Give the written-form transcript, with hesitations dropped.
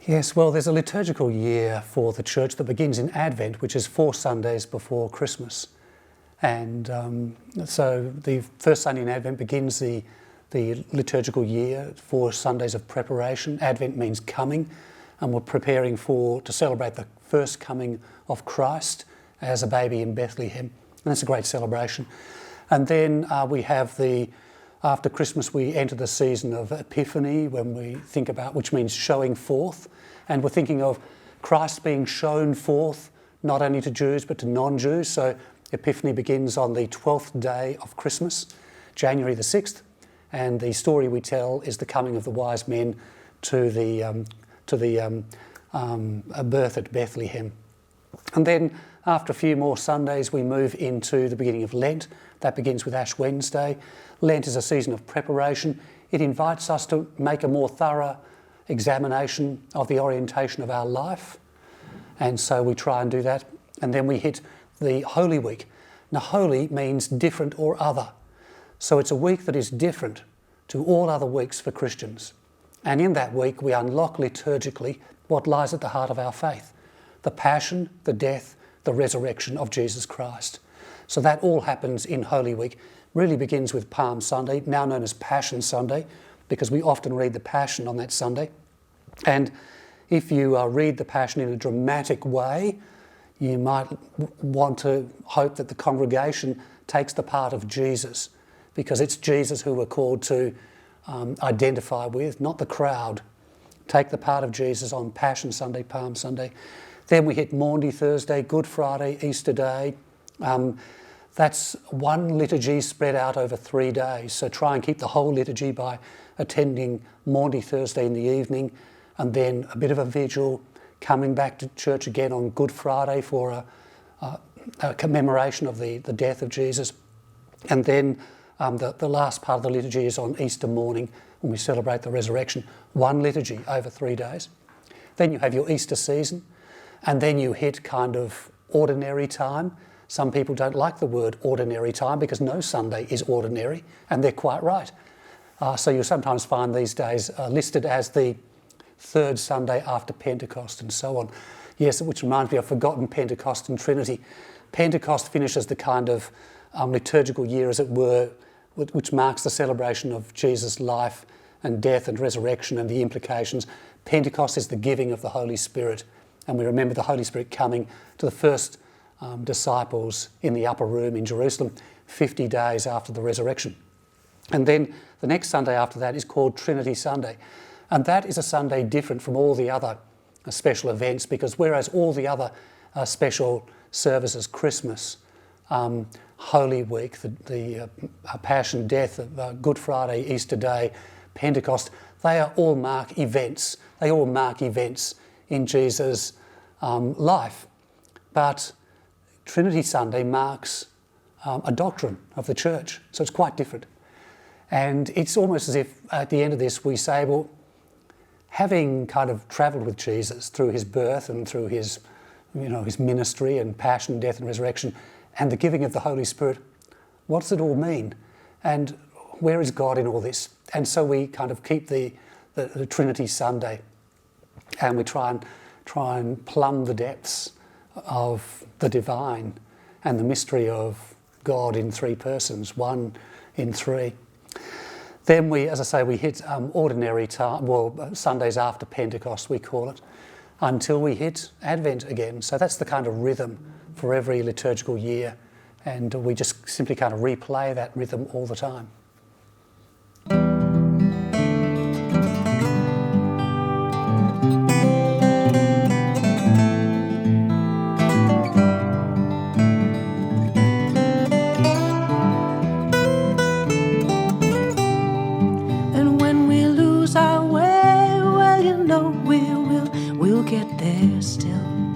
Yes, well, there's a liturgical year for the church that begins in Advent, which is 4 Sundays before Christmas. And so the first Sunday in Advent begins the liturgical year, 4 Sundays of preparation. Advent means coming, and we're preparing to celebrate the first coming of Christ as a baby in Bethlehem. And that's a great celebration. And then we have after Christmas, we enter the season of Epiphany, when we think about, which means showing forth. And we're thinking of Christ being shown forth, not only to Jews, but to non-Jews. So Epiphany begins on the 12th day of Christmas, January the 6th. And the story we tell is the coming of the wise men to the birth at Bethlehem. And then after a few more Sundays, we move into the beginning of Lent. That begins with Ash Wednesday. Lent is a season of preparation. It invites us to make a more thorough examination of the orientation of our life. And so we try and do that. And then we hit the Holy Week. Now, holy means different or other. So it's a week that is different to all other weeks for Christians. And in that week, we unlock liturgically what lies at the heart of our faith: the passion, the death, the resurrection of Jesus Christ. So that all happens in Holy Week. Really begins with Palm Sunday, now known as Passion Sunday, because we often read the Passion on that Sunday. And if you read the Passion in a dramatic way, you might want to hope that the congregation takes the part of Jesus, because it's Jesus who we're called to identify with, not the crowd. Take the part of Jesus on Passion Sunday, Palm Sunday. Then we hit Maundy Thursday, Good Friday, Easter Day. That's one liturgy spread out over 3 days. So try and keep the whole liturgy by attending Maundy Thursday in the evening, and then a bit of a vigil, coming back to church again on Good Friday for a commemoration of the death of Jesus. And then the last part of the liturgy is on Easter morning, when we celebrate the resurrection. One liturgy over 3 days. Then you have your Easter season, and then you hit kind of ordinary time. Some people don't like the word ordinary time because no Sunday is ordinary, and they're quite right. So you'll sometimes find these days listed as the third Sunday after Pentecost and so on. Yes, which reminds me, I've forgotten Pentecost and Trinity. Pentecost finishes the kind of liturgical year, as it were, which marks the celebration of Jesus' life and death and resurrection and the implications. Pentecost is the giving of the Holy Spirit, and we remember the Holy Spirit coming to the first disciples in the upper room in Jerusalem 50 days after the resurrection. And then the next Sunday after that is called Trinity Sunday. And that is a Sunday different from all the other special events, because whereas all the other special services, Christmas, Holy Week, the Passion, Death, Good Friday, Easter Day, Pentecost, they all mark events. They all mark events in Jesus' life. But Trinity Sunday marks a doctrine of the church, so it's quite different. And it's almost as if at the end of this we say, well, having kind of travelled with Jesus through his birth and through his ministry and passion, death and resurrection, and the giving of the Holy Spirit, what does it all mean? And where is God in all this? And so we kind of keep the Trinity Sunday, and we try and plumb the depths of the divine and the mystery of God in 3 persons, one in 3. Then we hit ordinary time, well, Sundays after Pentecost we call it, until we hit Advent again. So that's the kind of rhythm for every liturgical year, and we just simply kind of replay that rhythm all the time. We'll get there still.